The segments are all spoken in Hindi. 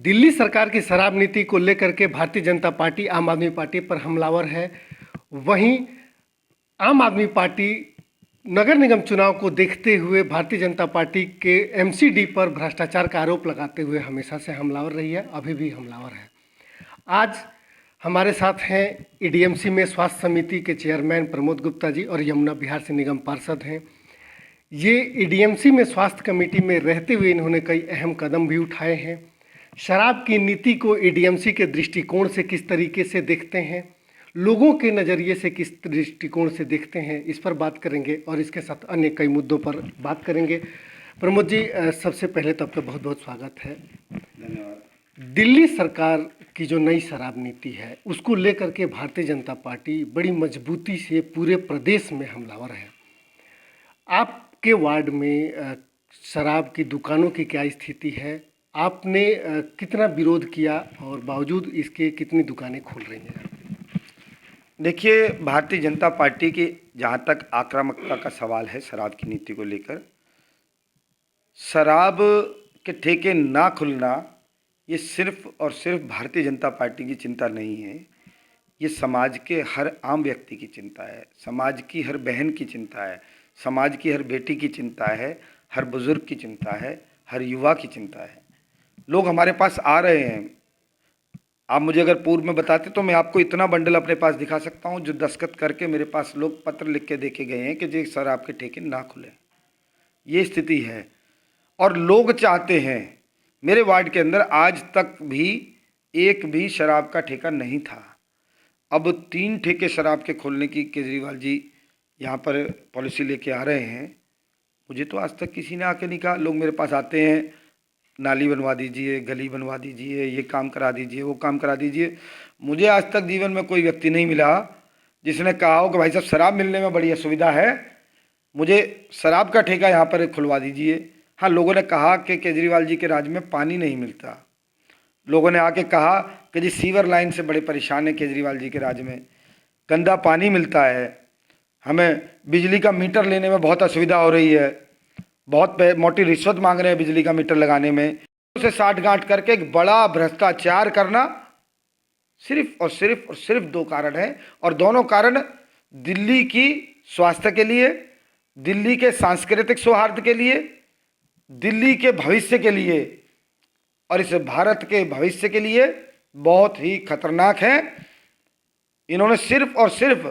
दिल्ली सरकार की शराब नीति को लेकर के भारतीय जनता पार्टी आम आदमी पार्टी पर हमलावर है। वहीं आम आदमी पार्टी नगर निगम चुनाव को देखते हुए भारतीय जनता पार्टी के एमसीडी पर भ्रष्टाचार का आरोप लगाते हुए हमेशा से हमलावर रही है, अभी भी हमलावर है। आज हमारे साथ हैं ईडीएमसी में स्वास्थ्य समिति के चेयरमैन प्रमोद गुप्ता जी और यमुना बिहार से निगम पार्षद हैं। ये ईडीएमसी में स्वास्थ्य कमेटी में रहते हुए इन्होंने कई अहम कदम भी उठाए हैं। शराब की नीति को ईडीएमसी के दृष्टिकोण से किस तरीके से देखते हैं, लोगों के नज़रिए से किस दृष्टिकोण से देखते हैं, इस पर बात करेंगे और इसके साथ अन्य कई मुद्दों पर बात करेंगे। प्रमोद जी, सबसे पहले तो आपका बहुत बहुत स्वागत है। धन्यवाद। दिल्ली सरकार की जो नई शराब नीति है उसको लेकर के भारतीय जनता पार्टी बड़ी मजबूती से पूरे प्रदेश में हमलावर है। आपके वार्ड में शराब की दुकानों की क्या स्थिति है? आपने कितना विरोध किया और बावजूद इसके कितनी दुकानें खुल रही हैं? देखिए, भारतीय जनता पार्टी की जहाँ तक आक्रामकता का सवाल है शराब की नीति को लेकर, शराब के ठेके ना खुलना ये सिर्फ और सिर्फ भारतीय जनता पार्टी की चिंता नहीं है। ये समाज के हर आम व्यक्ति की चिंता है, समाज की हर बहन की चिंता है, समाज की हर बेटी की चिंता है, हर बुजुर्ग की चिंता है, हर युवा की चिंता है। लोग हमारे पास आ रहे हैं। आप मुझे अगर पूर्व में बताते तो मैं आपको इतना बंडल अपने पास दिखा सकता हूं जो दस्तखत करके मेरे पास लोग पत्र लिख के देके गए हैं कि जी शराब के ठेके ना खुले। ये स्थिति है और लोग चाहते हैं। मेरे वार्ड के अंदर आज तक भी एक भी शराब का ठेका नहीं था। अब 3 ठेके शराब के खोलने की केजरीवाल जी यहाँ पर पॉलिसी लेके आ रहे हैं। मुझे तो आज तक किसी ने आके नहीं कहा। लोग मेरे पास आते हैं, नाली बनवा दीजिए, गली बनवा दीजिए, ये काम करा दीजिए, वो काम करा दीजिए। मुझे आज तक जीवन में कोई व्यक्ति नहीं मिला जिसने कहा हो कि भाई साहब शराब मिलने में बड़ी असुविधा है, मुझे शराब का ठेका यहाँ पर खुलवा दीजिए। हाँ, लोगों ने कहा कि केजरीवाल जी के राज में पानी नहीं मिलता। लोगों ने आके कहा कि जी सीवर लाइन से बड़े परेशान है केजरीवाल जी के राज में, गंदा पानी मिलता है, हमें बिजली का मीटर लेने में बहुत असुविधा हो रही है, बहुत मोटी रिश्वत मांग रहे हैं बिजली का मीटर लगाने में। उसे साठगांठ करके एक बड़ा भ्रष्टाचार करना सिर्फ और सिर्फ और सिर्फ 2 कारण हैं, और दोनों कारण दिल्ली की स्वास्थ्य के लिए, दिल्ली के सांस्कृतिक सौहार्द के लिए, दिल्ली के भविष्य के लिए और इस भारत के भविष्य के लिए बहुत ही खतरनाक है। इन्होंने सिर्फ और सिर्फ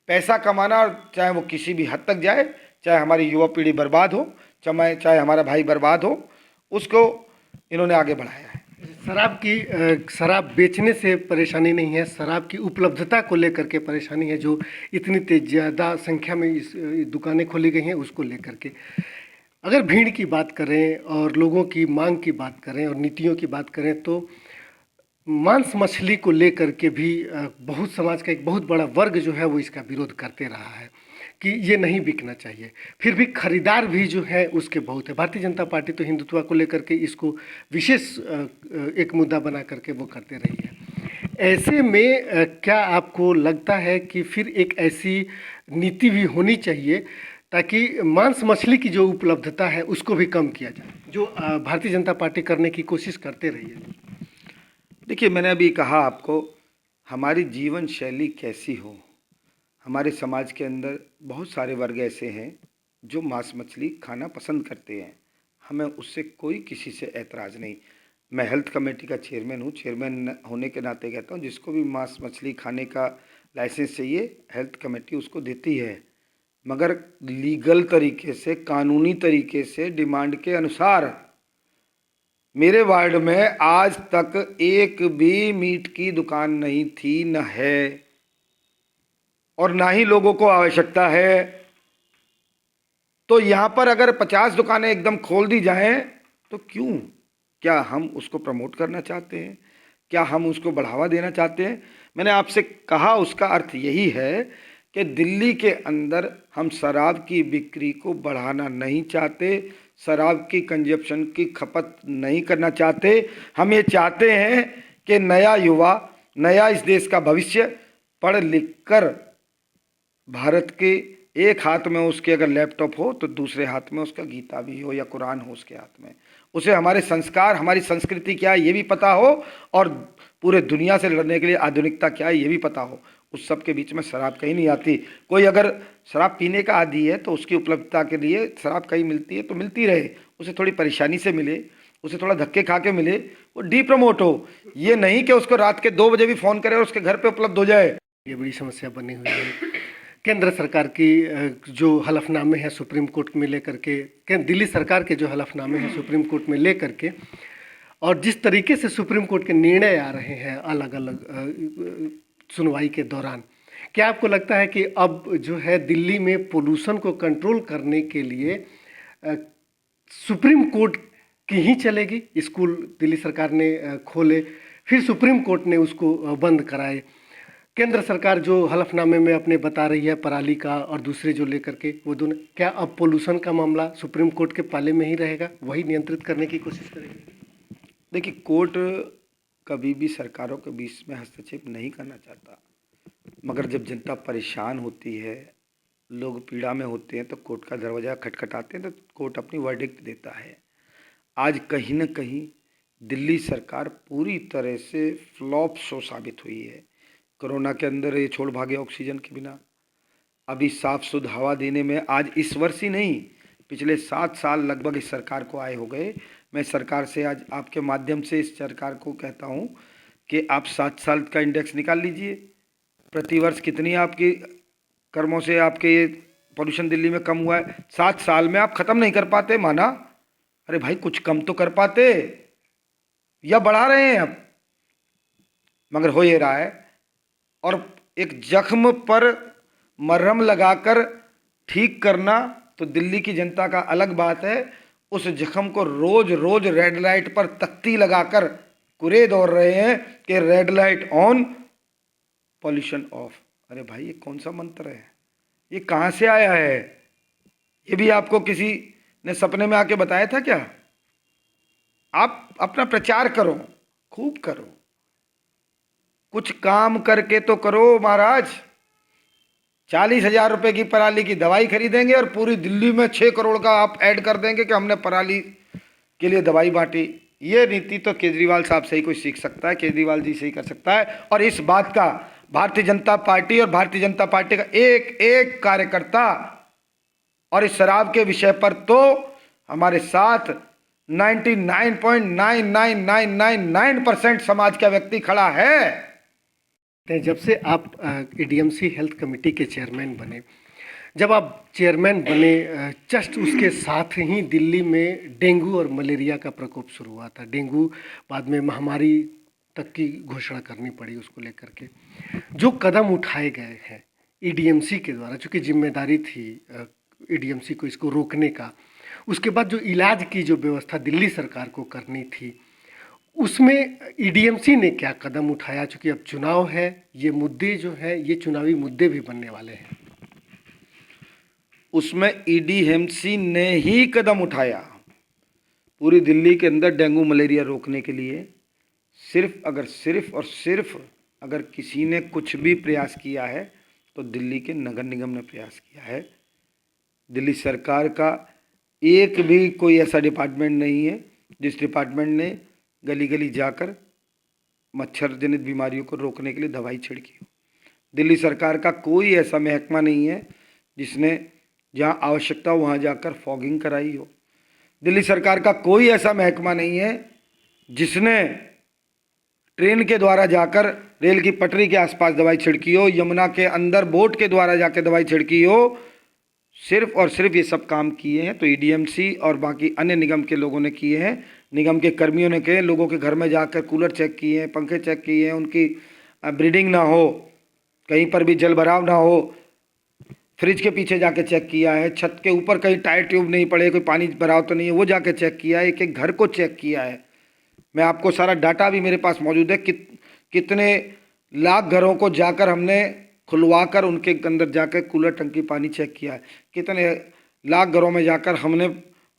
पैसा कमाना, और चाहे वो किसी भी हद तक जाए, चाहे हमारी युवा पीढ़ी बर्बाद हो, चाहे हमारा भाई बर्बाद हो, उसको इन्होंने आगे बढ़ाया है। शराब बेचने से परेशानी नहीं है, शराब की उपलब्धता को लेकर के परेशानी है, जो इतनी ज़्यादा संख्या में इस दुकानें खोली गई हैं उसको लेकर के। अगर भीड़ की बात करें और लोगों की मांग की बात करें और नीतियों की बात करें तो मांस मछली को लेकर के भी बहुत समाज का एक बहुत बड़ा वर्ग जो है वो इसका विरोध करते रहा है कि ये नहीं बिकना चाहिए। फिर भी खरीदार भी जो है उसके बहुत है। भारतीय जनता पार्टी तो हिंदुत्व को लेकर के इसको विशेष एक मुद्दा बना करके वो करते रही है। ऐसे में क्या आपको लगता है कि फिर एक ऐसी नीति भी होनी चाहिए ताकि मांस मछली की जो उपलब्धता है उसको भी कम किया जाए, जो भारतीय जनता पार्टी करने की कोशिश करते रही है? देखिए, मैंने अभी कहा आपको, हमारी जीवन शैली कैसी हो। हमारे समाज के अंदर बहुत सारे वर्ग ऐसे हैं जो मांस मछली खाना पसंद करते हैं। हमें उससे कोई किसी से ऐतराज़ नहीं। मैं हेल्थ कमेटी का चेयरमैन हूँ। चेयरमैन होने के नाते कहता हूँ, जिसको भी मांस मछली खाने का लाइसेंस चाहिए हेल्थ कमेटी उसको देती है, मगर लीगल तरीके से, कानूनी तरीके से, डिमांड के अनुसार। मेरे वार्ड में आज तक एक भी मीट की दुकान नहीं थी, न है, और ना ही लोगों को आवश्यकता है। तो यहाँ पर अगर 50 दुकानें एकदम खोल दी जाएं तो क्यों? क्या हम उसको प्रमोट करना चाहते हैं? क्या हम उसको बढ़ावा देना चाहते हैं? मैंने आपसे कहा, उसका अर्थ यही है कि दिल्ली के अंदर हम शराब की बिक्री को बढ़ाना नहीं चाहते, शराब की कंजप्शन की खपत नहीं करना चाहते। हम ये चाहते हैं कि नया युवा, नया इस देश का भविष्य पढ़ लिख कर भारत के एक हाथ में उसके अगर लैपटॉप हो तो दूसरे हाथ में उसका गीता भी हो या कुरान हो उसके हाथ में, उसे हमारे संस्कार, हमारी संस्कृति क्या है ये भी पता हो, और पूरे दुनिया से लड़ने के लिए आधुनिकता क्या है ये भी पता हो। उस सब के बीच में शराब कहीं नहीं आती। कोई अगर शराब पीने का आदी है तो उसकी उपलब्धता के लिए शराब कहीं मिलती है तो मिलती रहे, उसे थोड़ी परेशानी से मिले, उसे थोड़ा धक्के खा के मिले, वो डी प्रमोट हो। ये नहीं कि उसको रात के 2 बजे भी फ़ोन करे और उसके घर पे उपलब्ध हो जाए। ये बड़ी समस्या बनी हुई है। केंद्र सरकार की जो हलफनामे हैं सुप्रीम कोर्ट में लेकर के, दिल्ली सरकार के जो हलफनामे हैं सुप्रीम कोर्ट में लेकर के, और जिस तरीके से सुप्रीम कोर्ट के निर्णय आ रहे हैं अलग अलग सुनवाई के दौरान, क्या आपको लगता है कि अब जो है दिल्ली में पोल्यूशन को कंट्रोल करने के लिए अ, सुप्रीम कोर्ट की ही चलेगी? स्कूल दिल्ली सरकार ने खोले, फिर सुप्रीम कोर्ट ने उसको बंद कराए। केंद्र सरकार जो हलफनामे में अपने बता रही है पराली का और दूसरे जो लेकर के, वो दोनों, क्या अब पोल्यूशन का मामला सुप्रीम कोर्ट के पाले में ही रहेगा, वही नियंत्रित करने की कोशिश करेगी? देखिए, कोर्ट कभी भी सरकारों के बीच में हस्तक्षेप नहीं करना चाहता, मगर जब जनता परेशान होती है, लोग पीड़ा में होते हैं, तो कोर्ट का दरवाज़ा खटखटाते हैं तो कोर्ट अपनी वर्डिक्ट देता है। आज कहीं न कहीं दिल्ली सरकार पूरी तरह से फ्लॉप शो साबित हुई है। कोरोना के अंदर ये छोड़ भागे ऑक्सीजन के बिना, अभी साफ शुद्ध हवा देने में आज इस वर्ष ही नहीं, पिछले 7 साल लगभग इस सरकार को आए हो गए। मैं सरकार से आज आपके माध्यम से इस सरकार को कहता हूँ कि आप 7 साल का इंडेक्स निकाल लीजिए, प्रतिवर्ष कितनी आपकी कर्मों से आपके ये पोल्यूशन दिल्ली में कम हुआ है। 7 साल में आप ख़त्म नहीं कर पाते, माना, अरे भाई कुछ कम तो कर पाते, या बढ़ा रहे हैं अब, मगर हो ये रहा है। और एक जख्म पर मरहम लगाकर ठीक करना तो दिल्ली की जनता का अलग बात है, उस जख्म को रोज रोज रेड लाइट पर तख्ती लगाकर कुरे दौड़ रहे हैं कि red light on, pollution of. अरे भाई ये कौन सा मंत्र है, ये कहाँ से आया है? ये भी आपको किसी ने सपने में आके बताया था क्या? आप अपना प्रचार करो, खूब करो, कुछ काम करके तो करो महाराज। 40,000 रुपए की पराली की दवाई खरीदेंगे और पूरी दिल्ली में 6 करोड़ का आप ऐड कर देंगे कि हमने पराली के लिए दवाई बांटी। ये नीति तो केजरीवाल साहब से ही कोई सीख सकता है, केजरीवाल जी से ही कर सकता है। और इस बात का भारतीय जनता पार्टी और भारतीय जनता पार्टी का एक एक कार्यकर्ता, और इस शराब के विषय पर तो हमारे साथ 99.99999% समाज का व्यक्ति खड़ा है। जब से आप एडीएमसी हेल्थ कमेटी के चेयरमैन बने, जब आप चेयरमैन बने, जस्ट उसके साथ ही दिल्ली में डेंगू और मलेरिया का प्रकोप शुरू हुआ था। डेंगू बाद में महामारी तक की घोषणा करनी पड़ी उसको लेकर के। जो कदम उठाए गए हैं ईडीएमसी के द्वारा, चूँकि जिम्मेदारी थी ईडीएमसी को इसको रोकने का, उसके बाद जो इलाज की जो व्यवस्था दिल्ली सरकार को करनी थी, उसमें ईडीएमसी ने क्या कदम उठाया? चूँकि अब चुनाव है, ये मुद्दे जो हैं ये चुनावी मुद्दे भी बनने वाले हैं। उसमें ईडीएमसी ने ही कदम उठाया पूरी दिल्ली के अंदर डेंगू मलेरिया रोकने के लिए। सिर्फ और सिर्फ अगर किसी ने कुछ भी प्रयास किया है तो दिल्ली के नगर निगम ने प्रयास किया है। दिल्ली सरकार का एक भी कोई ऐसा डिपार्टमेंट नहीं है जिस डिपार्टमेंट ने गली गली जाकर मच्छर जनित बीमारियों को रोकने के लिए दवाई छिड़की हो। दिल्ली सरकार का कोई ऐसा महकमा नहीं है जिसने जहाँ आवश्यकता हो वहाँ जाकर फॉगिंग कराई हो। दिल्ली सरकार का कोई ऐसा महकमा नहीं है जिसने ट्रेन के द्वारा जाकर रेल की पटरी के आसपास दवाई छिड़की हो, यमुना के अंदर बोट के द्वारा जाकर दवाई छिड़की हो। सिर्फ और सिर्फ ये सब काम किए हैं तो ईडीएमसी और बाकी अन्य निगम के लोगों ने किए हैं, निगम के कर्मियों ने किए। लोगों के घर में जाकर कूलर चेक किए हैं, पंखे चेक किए हैं, उनकी ब्रीडिंग ना हो, कहीं पर भी जल भराव ना हो, फ्रिज के पीछे जाके चेक किया है, छत के ऊपर कहीं टायर ट्यूब नहीं पड़े, कोई पानी भराव तो नहीं है, वो जाके चेक किया है, एक एक घर को चेक किया है। मैं आपको सारा डाटा भी मेरे पास मौजूद है, कितने लाख घरों को जाकर हमने खुलवाकर उनके अंदर जाकर कूलर टंकी पानी चेक किया है, कितने लाख घरों में जाकर हमने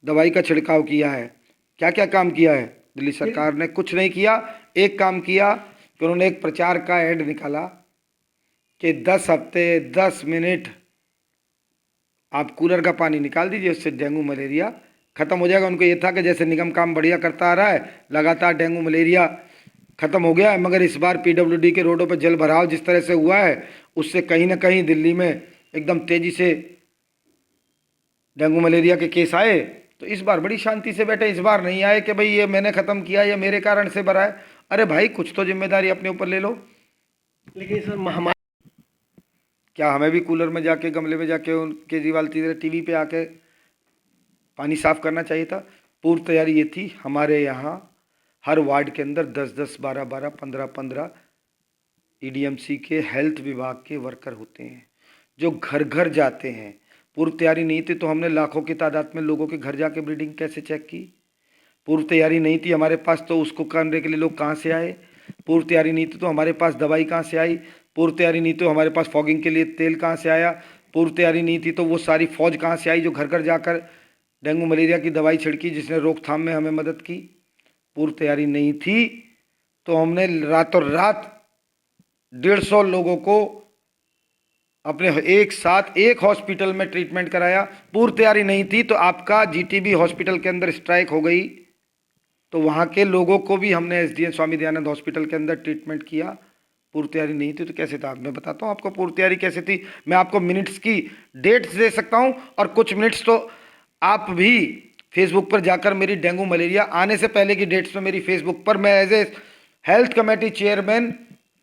दवाई का छिड़काव किया है। क्या क्या काम किया है दिल्ली सरकार ने? कुछ नहीं किया। एक काम किया कि उन्होंने एक प्रचार का ऐड निकाला कि 10 हफ्ते 10 मिनट आप कूलर का पानी निकाल दीजिए, उससे डेंगू मलेरिया खत्म हो जाएगा। उनको ये था कि जैसे निगम काम बढ़िया करता आ रहा है, लगातार डेंगू मलेरिया खत्म हो गया है, मगर इस बार पीडब्ल्यूडी के रोडों पर जल भराव जिस तरह से हुआ है, उससे कहीं ना कहीं दिल्ली में एकदम तेजी से डेंगू मलेरिया के केस आए। तो इस बार बड़ी शांति से बैठे, इस बार नहीं आए कि भाई ये मैंने ख़त्म किया या मेरे कारण से भरा है। अरे भाई, कुछ तो जिम्मेदारी अपने ऊपर ले लो। लेकिन सर महामारी क्या हमें भी कूलर में जाके, गमले में जाके, उन केजरीवाल की तरह टीवी पे आके पानी साफ करना चाहिए था? पूर्व तैयारी ये थी, हमारे यहाँ हर वार्ड के अंदर 10-10, 12-12, 15-15 ईडीएमसी के हेल्थ विभाग के वर्कर होते हैं जो घर घर जाते हैं। पूर्व तैयारी नहीं थी तो हमने लाखों की तादाद में लोगों के घर जाके ब्रीडिंग कैसे चेक की? पूर्व तैयारी नहीं थी हमारे पास तो उसको करने के लिए लोग कहाँ से आए? पूर्व तैयारी नहीं थी तो हमारे पास दवाई कहाँ से आई? पूर्व तैयारी नहीं तो हमारे पास फॉगिंग के लिए तेल कहाँ से आया? पूर्व तैयारी नहीं थी तो वो सारी फौज कहाँ से आई जो घर घर जाकर डेंगू मलेरिया की दवाई छिड़की, जिसने रोकथाम में हमें मदद की? पूर्व तैयारी नहीं थी तो हमने रातों रात 150 लोगों को अपने एक साथ एक हॉस्पिटल में ट्रीटमेंट कराया। पूर्व तैयारी नहीं थी तो आपका जीटीबी हॉस्पिटल के अंदर स्ट्राइक हो गई तो वहाँ के लोगों को भी हमने एसडीएम स्वामी दयानंद हॉस्पिटल के अंदर ट्रीटमेंट किया। पूर्व तैयारी नहीं थी तो कैसे था? मैं बताता हूँ आपको पूर्व तैयारी कैसे थी। मैं आपको मिनट्स की डेट्स दे सकता हूँ और कुछ मिनट्स तो आप भी फेसबुक पर जाकर मेरी डेंगू मलेरिया आने से पहले की डेट्स में मेरी फेसबुक पर मैं as a health committee chairman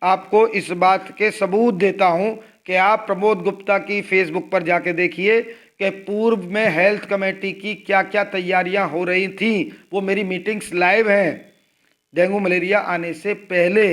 आपको इस बात के सबूत देता हूं कि आप प्रमोद गुप्ता की फेसबुक पर जाके देखिए कि पूर्व में हेल्थ कमेटी की क्या क्या तैयारियां हो रही थी। वो मेरी मीटिंग्स लाइव हैं डेंगू मलेरिया आने से पहले।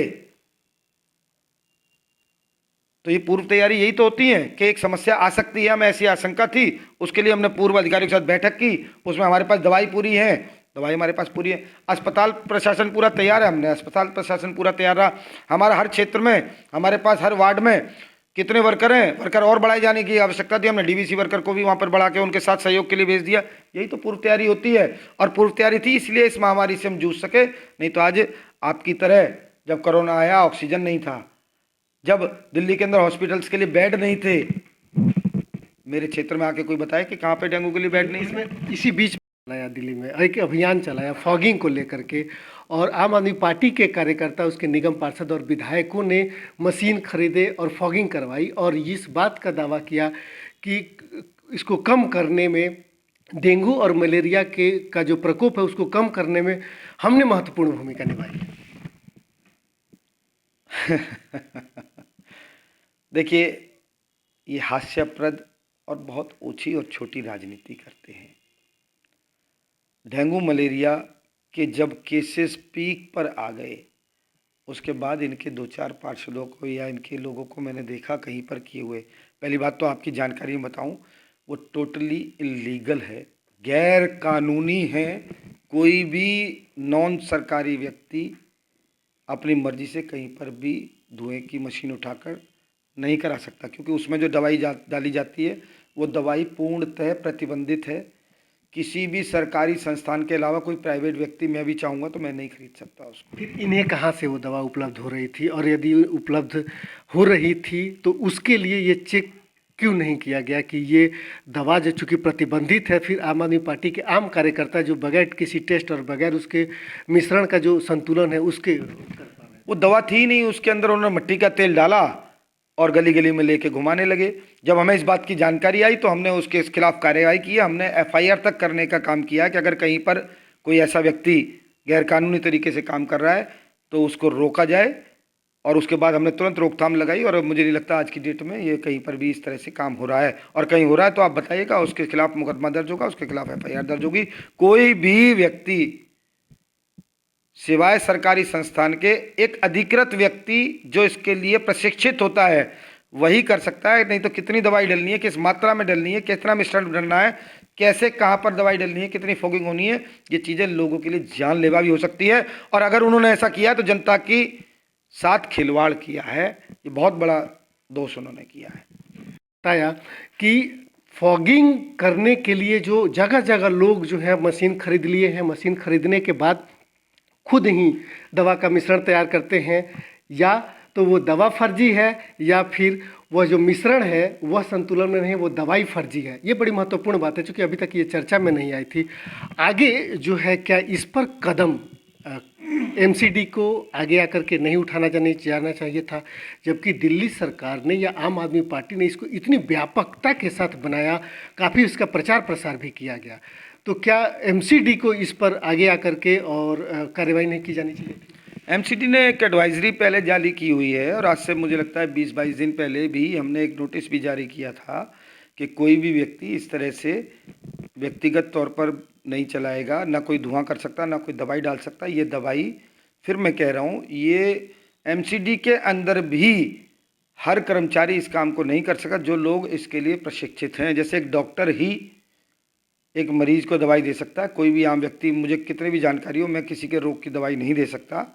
तो ये पूर्व तैयारी यही तो होती है कि एक समस्या आ सकती है, हमें ऐसी आशंका थी, उसके लिए हमने पूर्व अधिकारियों के साथ बैठक की, उसमें हमारे पास दवाई पूरी है, दवाई हमारे पास पूरी है, अस्पताल प्रशासन पूरा तैयार है, हमने अस्पताल प्रशासन पूरा तैयार रहा। हमारा हर क्षेत्र में, हमारे पास हर वार्ड में कितने वर्कर हैं, वर्कर और बढ़ाए जाने की आवश्यकता थी, हमने डीवीसी वर्कर को भी वहाँ पर बढ़ा के उनके साथ सहयोग के लिए भेज दिया। यही तो पूर्व तैयारी होती है और पूर्व तैयारी थी इसलिए इस महामारी से हम जूझ सके। नहीं तो आज आपकी तरह जब कोरोना आया ऑक्सीजन नहीं था, जब दिल्ली के अंदर हॉस्पिटल्स के लिए बेड नहीं थे, मेरे क्षेत्र में आके कोई बताए कि कहाँ पे डेंगू के लिए बेड नहीं थे? इसी बीच चलाया, दिल्ली में एक अभियान चलाया फॉगिंग को लेकर के, और आम आदमी पार्टी के कार्यकर्ता, उसके निगम पार्षद और विधायकों ने मशीन खरीदे और फॉगिंग करवाई और इस बात का दावा किया कि इसको कम करने में, डेंगू और मलेरिया के का जो प्रकोप है उसको कम करने में हमने महत्वपूर्ण भूमिका निभाई है। देखिए, ये हास्यप्रद और बहुत ऊंची और छोटी राजनीति करते हैं। डेंगू मलेरिया के जब केसेस पीक पर आ गए उसके बाद इनके 2-4 पार्षदों को या इनके लोगों को मैंने देखा कहीं पर किए हुए। पहली बात तो आपकी जानकारी में बताऊं, वो टोटली इलीगल है, गैर कानूनी है। कोई भी नॉन सरकारी व्यक्ति अपनी मर्जी से कहीं पर भी धुएं की मशीन उठाकर नहीं करा सकता, क्योंकि उसमें जो दवाई डाली जाती है वो दवाई पूर्णतः प्रतिबंधित है। किसी भी सरकारी संस्थान के अलावा कोई प्राइवेट व्यक्ति, मैं भी चाहूँगा तो मैं नहीं खरीद सकता उसको। फिर इन्हें कहाँ से वो दवा उपलब्ध हो रही थी, और यदि उपलब्ध हो रही थी तो उसके लिए ये चेक क्यों नहीं किया गया कि ये दवा जो चूँकि प्रतिबंधित है, फिर आम आदमी पार्टी के आम कार्यकर्ता जो बगैर किसी टेस्ट और बगैर उसके मिश्रण का जो संतुलन है उसके, वो दवा थी नहीं, उसके अंदर उन्होंने मिट्टी का तेल डाला और गली गली में लेके घुमाने लगे। जब हमें इस बात की जानकारी आई तो हमने उसके खिलाफ कार्रवाई की, हमने एफआईआर तक करने का काम किया कि अगर कहीं पर कोई ऐसा व्यक्ति गैरकानूनी तरीके से काम कर रहा है तो उसको रोका जाए, और उसके बाद हमने तुरंत रोकथाम लगाई। और मुझे नहीं लगता आज की डेट में ये कहीं पर भी इस तरह से काम हो रहा है, और कहीं हो रहा है तो आप बताइएगा, उसके खिलाफ मुकदमा दर्ज होगा, उसके खिलाफ एफआईआर दर्ज होगी। कोई भी व्यक्ति सिवाय सरकारी संस्थान के, एक अधिकृत व्यक्ति जो इसके लिए प्रशिक्षित होता है वही कर सकता है। नहीं तो कितनी दवाई डलनी है, किस मात्रा में डलनी है, कितना मिश्रण डलना है, कैसे कहाँ पर दवाई डलनी है, कितनी फॉगिंग होनी है, ये चीज़ें लोगों के लिए जानलेवा भी हो सकती है। और अगर उन्होंने ऐसा किया तो जनता की साथ खिलवाड़ किया है, ये बहुत बड़ा दोष उन्होंने किया है। बताया कि फॉगिंग करने के लिए जो जगह जगह लोग जो है मशीन खरीद लिए हैं, मशीन खरीदने के बाद खुद ही दवा का मिश्रण तैयार करते हैं, या तो वो दवा फर्जी है या फिर वह जो मिश्रण है वह संतुलन में नहीं, वो दवाई फर्जी है। ये बड़ी महत्वपूर्ण बात है, क्योंकि अभी तक ये चर्चा में नहीं आई थी। आगे जो है क्या इस पर कदम एमसीडी को आगे आकर के नहीं उठाना जाना चाहिए था, जबकि दिल्ली सरकार ने या आम आदमी पार्टी ने इसको इतनी व्यापकता के साथ बनाया, काफ़ी इसका प्रचार प्रसार भी किया गया। तो क्या एमसीडी को इस पर आगे आकर के और कार्रवाई नहीं की जानी चाहिए थी? एमसीडी ने एक एडवाइजरी पहले जारी की हुई है, और आज से मुझे लगता है 20-22 दिन पहले भी हमने एक नोटिस भी जारी किया था कि कोई भी व्यक्ति इस तरह से व्यक्तिगत तौर पर नहीं चलाएगा, ना कोई धुआं कर सकता, ना कोई दवाई डाल सकता। ये दवाई, फिर मैं कह रहा हूँ, ये एमसीडी के अंदर भी हर कर्मचारी इस काम को नहीं कर सकता जो लोग इसके लिए प्रशिक्षित हैं। जैसे एक डॉक्टर ही एक मरीज को दवाई दे सकता है, कोई भी आम व्यक्ति, मुझे कितने भी जानकारी हो, मैं किसी के रोग की दवाई नहीं दे सकता।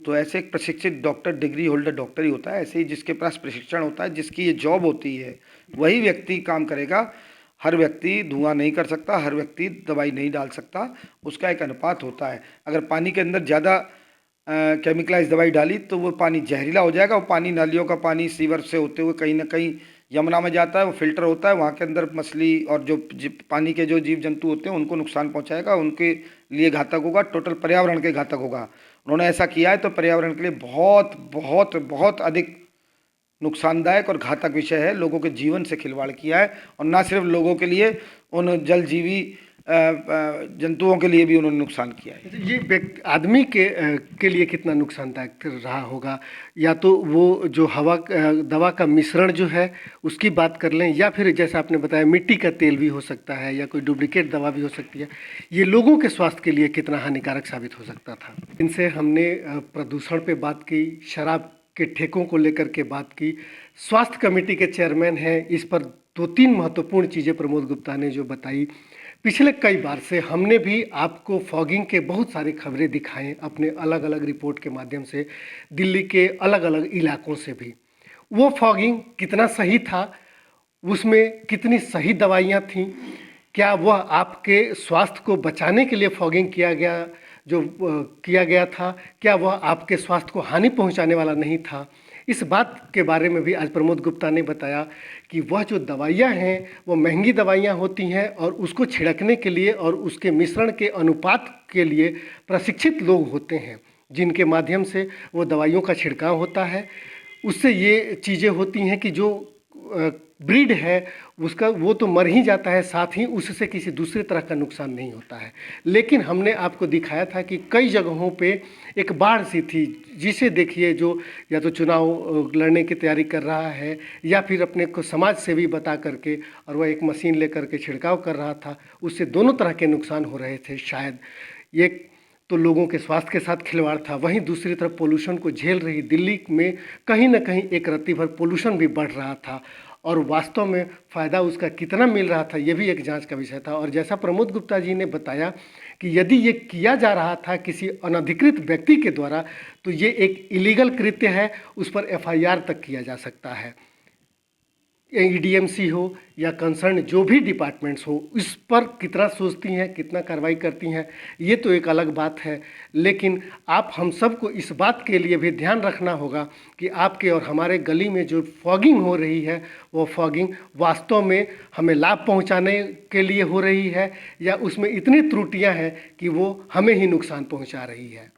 तो ऐसे एक प्रशिक्षित डॉक्टर, डिग्री होल्डर डॉक्टर ही होता है। ऐसे ही जिसके पास प्रशिक्षण होता है, जिसकी ये जॉब होती है, वही व्यक्ति काम करेगा। हर व्यक्ति धुआं नहीं कर सकता, हर व्यक्ति दवाई नहीं डाल सकता। उसका एक अनुपात होता है। अगर पानी के अंदर ज़्यादा केमिकलाइज दवाई डाली तो वो पानी जहरीला हो जाएगा। वो पानी, नालियों का पानी सीवर से होते हुए कहीं ना कहीं यमुना में जाता है, वो फिल्टर होता है, वहाँ के अंदर मछली और जो पानी के जो जीव जंतु होते हैं उनको नुकसान पहुँचाएगा, उनके लिए घातक होगा, टोटल पर्यावरण के घातक होगा। उन्होंने ऐसा किया है तो पर्यावरण के लिए बहुत बहुत बहुत अधिक नुकसानदायक और घातक विषय है। लोगों के जीवन से खिलवाड़ किया है, और ना सिर्फ लोगों के लिए, उन जलजीवी जंतुओं के लिए भी उन्होंने नुकसान किया है। ये आदमी के लिए कितना नुकसानदायक रहा होगा? या तो वो जो दवा का मिश्रण जो है उसकी बात कर लें, या फिर जैसा आपने बताया मिट्टी का तेल भी हो सकता है, या कोई डुप्लीकेट दवा भी हो सकती है। ये लोगों के स्वास्थ्य के लिए कितना हानिकारक साबित हो सकता था। इनसे हमने प्रदूषण पे बात की, शराब के ठेकों को लेकर के बात की। स्वास्थ्य कमेटी के चेयरमैन हैं, इस पर 2-3 महत्वपूर्ण चीज़ें प्रमोद गुप्ता ने जो बताई। पिछले कई बार से हमने भी आपको फॉगिंग के बहुत सारी खबरें दिखाएं अपने अलग अलग रिपोर्ट के माध्यम से, दिल्ली के अलग अलग इलाकों से भी। वो फॉगिंग कितना सही था, उसमें कितनी सही दवाइयाँ थीं, क्या वह आपके स्वास्थ्य को बचाने के लिए फॉगिंग किया गया था, क्या वह आपके स्वास्थ्य को हानि पहुंचाने वाला नहीं था? इस बात के बारे में भी आज प्रमोद गुप्ता ने बताया कि वह जो दवाइयाँ हैं वो महंगी दवाइयाँ होती हैं, और उसको छिड़कने के लिए और उसके मिश्रण के अनुपात के लिए प्रशिक्षित लोग होते हैं, जिनके माध्यम से वो दवाइयों का छिड़काव होता है। उससे ये चीज़ें होती हैं कि जो ब्रीड है उसका, वो तो मर ही जाता है, साथ ही उससे किसी दूसरे तरह का नुकसान नहीं होता है। लेकिन हमने आपको दिखाया था कि कई जगहों पे एक बाढ़ सी थी, जिसे देखिए जो या तो चुनाव लड़ने की तैयारी कर रहा है, या फिर अपने को समाज सेवी बता करके, और वह एक मशीन लेकर के छिड़काव कर रहा था, उससे दोनों तरह के नुकसान हो रहे थे। शायद ये तो लोगों के स्वास्थ्य के साथ खिलवाड़ था, वहीं दूसरी तरफ पोल्यूशन को झेल रही दिल्ली में कहीं ना कहीं एक रत्ती भर पोल्यूशन भी बढ़ रहा था, और वास्तव में फ़ायदा उसका कितना मिल रहा था ये भी एक जांच का विषय था। और जैसा प्रमोद गुप्ता जी ने बताया कि यदि ये किया जा रहा था किसी अनधिकृत व्यक्ति के द्वारा, तो ये एक इलीगल कृत्य है, उस पर एफआईआर तक किया जा सकता है। ईडीएमसी हो या कंसर्न जो भी डिपार्टमेंट्स हो, इस पर कितना सोचती हैं, कितना कार्रवाई करती हैं, ये तो एक अलग बात है। लेकिन आप हम सबको इस बात के लिए भी ध्यान रखना होगा कि आपके और हमारे गली में जो फॉगिंग हो रही है, वो फॉगिंग वास्तव में हमें लाभ पहुंचाने के लिए हो रही है, या उसमें इतनी त्रुटियां हैं कि वो हमें ही नुकसान पहुंचा रही है।